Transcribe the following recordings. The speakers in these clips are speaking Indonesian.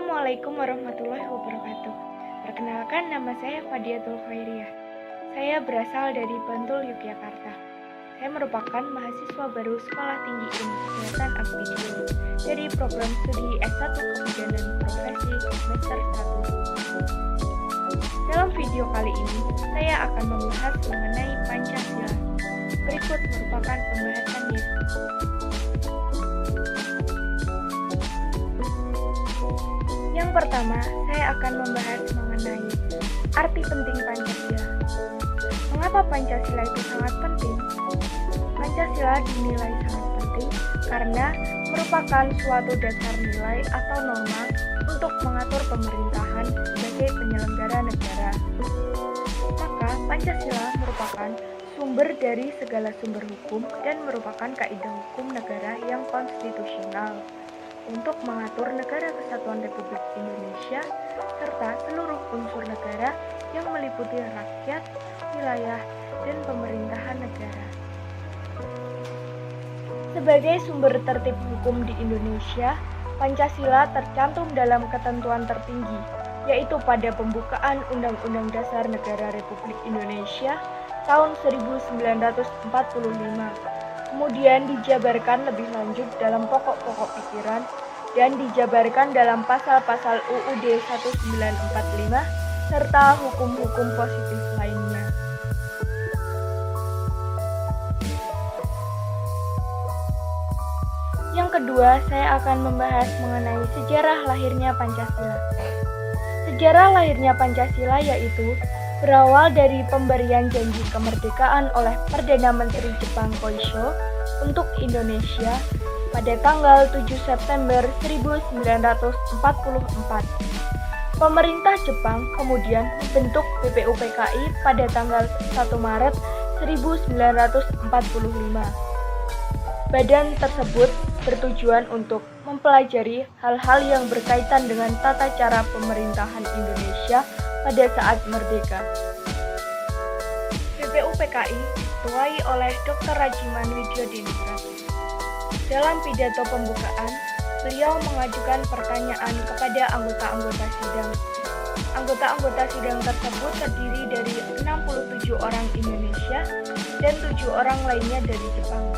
Assalamualaikum warahmatullahi wabarakatuh. Perkenalkan, nama saya Fadiatul Khairiyah. Saya berasal dari Bantul, Yogyakarta. Saya merupakan mahasiswa baru Sekolah Tinggi Ilmu Kesehatan Akpidio dari program studi S1 Kebidanan Profesi semester 1. Dalam video kali ini, saya akan membahas mengenai Pancasila. Berikut merupakan pembahasannya. Yang pertama, saya akan membahas mengenai arti penting Pancasila. Mengapa Pancasila itu sangat penting? Pancasila dinilai sangat penting karena merupakan suatu dasar nilai atau norma untuk mengatur pemerintahan sebagai penyelenggara negara. Maka Pancasila merupakan sumber dari segala sumber hukum dan merupakan kaidah hukum negara yang konstitusional untuk mengatur negara kesatuan Republik Indonesia serta seluruh unsur negara yang meliputi rakyat, wilayah, dan pemerintahan negara. Sebagai sumber tertib hukum di Indonesia, Pancasila tercantum dalam ketentuan tertinggi, yaitu pada pembukaan Undang-Undang Dasar Negara Republik Indonesia tahun 1945. Kemudian dijabarkan lebih lanjut dalam pokok-pokok pikiran dan dijabarkan dalam pasal-pasal UUD 1945 serta hukum-hukum positif lainnya. Yang kedua, saya akan membahas mengenai sejarah lahirnya Pancasila. Sejarah lahirnya Pancasila yaitu berawal dari pemberian janji kemerdekaan oleh Perdana Menteri Jepang Koisho untuk Indonesia pada tanggal 7 September 1944. Pemerintah Jepang kemudian membentuk BPUPKI pada tanggal 1 Maret 1945. Badan tersebut bertujuan untuk mempelajari hal-hal yang berkaitan dengan tata cara pemerintahan Indonesia pada saat merdeka. BPUPKI diketuai oleh Dr. Rajiman Widyodiningrat. Dalam pidato pembukaan, beliau mengajukan pertanyaan kepada anggota-anggota sidang. Anggota-anggota sidang tersebut terdiri dari 67 orang Indonesia dan 7 orang lainnya dari Jepang.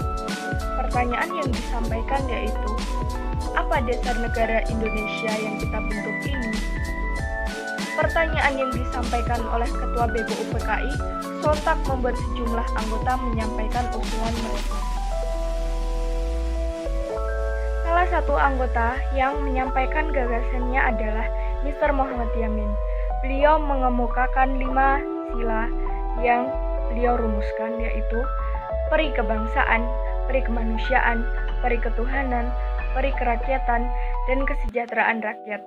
Pertanyaan yang disampaikan yaitu, apa dasar negara Indonesia yang kita bentuk ini? Pertanyaan yang disampaikan oleh Ketua BPUPKI sontak membuat sejumlah anggota menyampaikan usulan mereka. Salah satu anggota yang menyampaikan gagasannya adalah Mr. Muhammad Yamin. Beliau mengemukakan 5 sila yang beliau rumuskan, yaitu peri kebangsaan, peri kemanusiaan, peri ketuhanan, peri kerakyatan, dan kesejahteraan rakyat.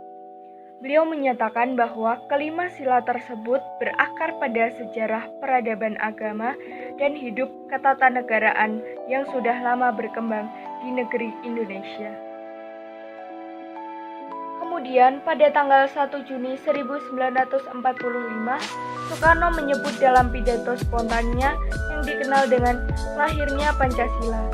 Beliau menyatakan bahwa kelima sila tersebut berakar pada sejarah peradaban agama dan hidup ketatanegaraan yang sudah lama berkembang di negeri Indonesia. Kemudian pada tanggal 1 Juni 1945, Soekarno menyebut dalam pidato spontannya yang dikenal dengan lahirnya Pancasila.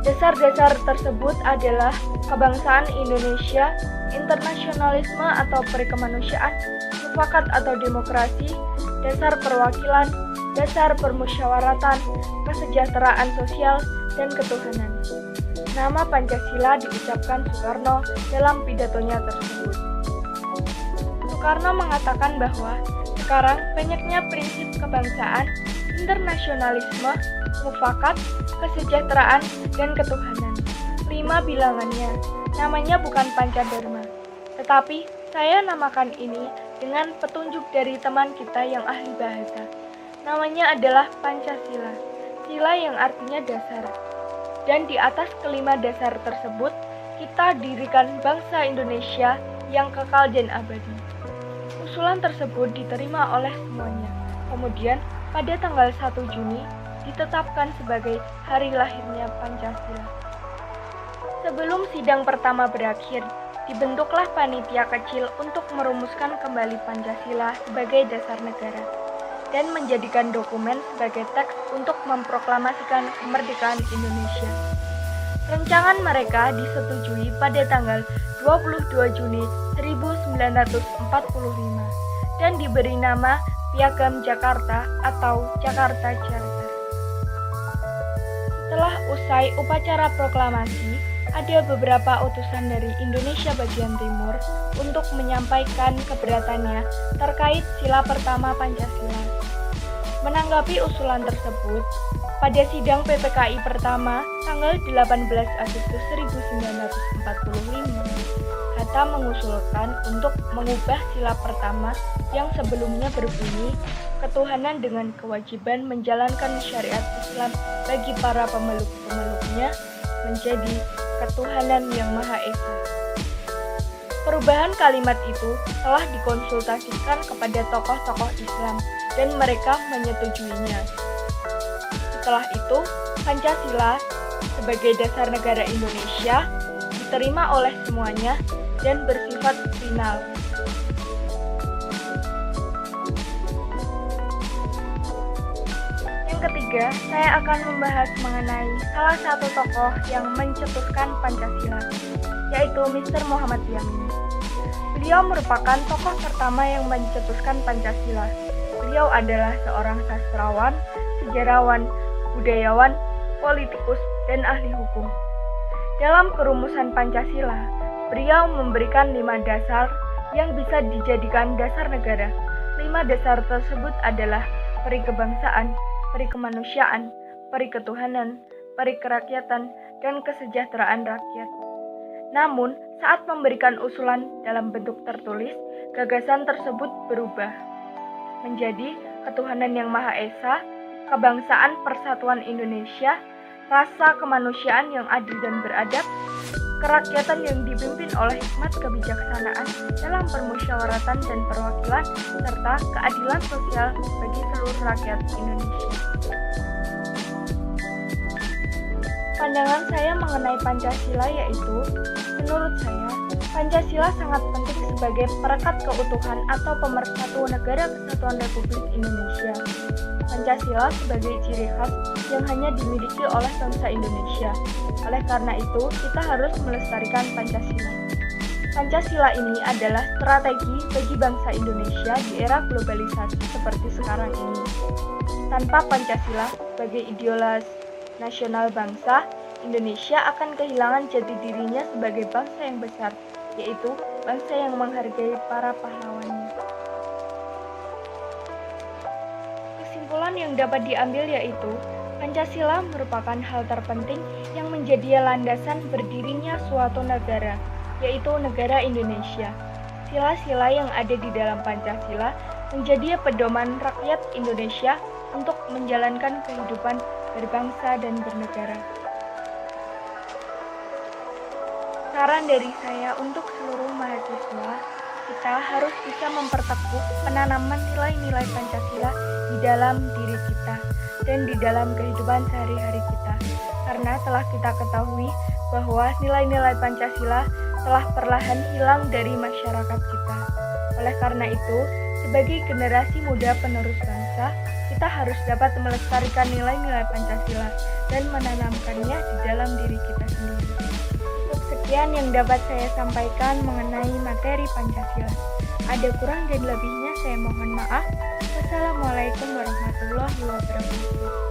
Dasar-dasar tersebut adalah kebangsaan Indonesia, internasionalisme atau perikemanusiaan, mufakat atau demokrasi, dasar perwakilan, dasar permusyawaratan, kesejahteraan sosial, dan ketuhanan. Nama Pancasila diucapkan Soekarno dalam pidatonya tersebut. Soekarno mengatakan bahwa sekarang banyaknya prinsip kebangsaan, internasionalisme, mufakat, kesejahteraan, dan ketuhanan. 5 bilangannya, namanya bukan Pancadharma, tetapi saya namakan ini dengan petunjuk dari teman kita yang ahli bahasa. Namanya adalah Pancasila, sila yang artinya dasar. Dan di atas kelima dasar tersebut, kita dirikan bangsa Indonesia yang kekal dan abadi. Usulan tersebut diterima oleh semuanya. Kemudian, pada tanggal 1 Juni, ditetapkan sebagai hari lahirnya Pancasila. Sebelum sidang pertama berakhir, dibentuklah panitia kecil untuk merumuskan kembali Pancasila sebagai dasar negara dan menjadikan dokumen sebagai teks untuk memproklamasikan kemerdekaan Indonesia. Rancangan mereka disetujui pada tanggal 22 Juni 1945 dan diberi nama Piagam Jakarta atau Jakarta Charter. Setelah usai upacara proklamasi, ada beberapa utusan dari Indonesia bagian timur untuk menyampaikan keberatannya terkait sila pertama Pancasila. Menanggapi usulan tersebut, pada sidang PPKI pertama tanggal 18 Agustus 1945, Hatta mengusulkan untuk mengubah sila pertama yang sebelumnya berbunyi ketuhanan dengan kewajiban menjalankan syariat Islam bagi para pemeluk-pemeluknya menjadi ketuhanan yang Maha Esa. Perubahan kalimat itu telah dikonsultasikan kepada tokoh-tokoh Islam dan mereka menyetujuinya. Setelah itu, Pancasila sebagai dasar negara Indonesia diterima oleh semuanya dan bersifat final. Yang ketiga, saya akan membahas mengenai salah satu tokoh yang mencetuskan Pancasila, yaitu Mr. Muhammad Yamin. Beliau merupakan tokoh pertama yang mencetuskan Pancasila. Beliau adalah seorang sastrawan, sejarawan, budayawan, politikus, dan ahli hukum. Dalam kerumusan Pancasila, beliau memberikan 5 dasar yang bisa dijadikan dasar negara. 5 dasar tersebut adalah peri kebangsaan, peri kemanusiaan, peri ketuhanan, peri kerakyatan, dan kesejahteraan rakyat. Namun, saat memberikan usulan dalam bentuk tertulis, gagasan tersebut berubah menjadi ketuhanan yang Maha Esa, kebangsaan persatuan Indonesia, rasa kemanusiaan yang adil dan beradab, kerakyatan yang dipimpin oleh hikmat kebijaksanaan dalam permusyawaratan dan perwakilan, serta keadilan sosial bagi seluruh rakyat Indonesia. Pandangan saya mengenai Pancasila yaitu, menurut saya, Pancasila sangat penting sebagai perekat keutuhan atau pemersatu Negara Kesatuan Republik Indonesia. Pancasila sebagai ciri khas yang hanya dimiliki oleh bangsa Indonesia. Oleh karena itu, kita harus melestarikan Pancasila. Pancasila ini adalah strategi bagi bangsa Indonesia di era globalisasi seperti sekarang ini. Tanpa Pancasila sebagai ideologi nasional bangsa, Indonesia akan kehilangan jati dirinya sebagai bangsa yang besar, yaitu bangsa yang menghargai para pahlawannya. Kesimpulan yang dapat diambil yaitu, Pancasila merupakan hal terpenting yang menjadi landasan berdirinya suatu negara, yaitu negara Indonesia. Sila-sila yang ada di dalam Pancasila menjadi pedoman rakyat Indonesia untuk menjalankan kehidupan berbangsa dan bernegara. Saran dari saya untuk seluruh mahasiswa, kita harus bisa memperteguh penanaman nilai-nilai Pancasila di dalam diri kita dan di dalam kehidupan sehari-hari kita. Karena telah kita ketahui bahwa nilai-nilai Pancasila telah perlahan hilang dari masyarakat kita. Oleh karena itu, sebagai generasi muda penerus bangsa, kita harus dapat melestarikan nilai-nilai Pancasila dan menanamkannya di dalam diri kita sendiri. Sekian yang dapat saya sampaikan mengenai materi Pancasila. Ada kurang dan lebihnya saya mohon maaf. Wassalamualaikum warahmatullahi wabarakatuh.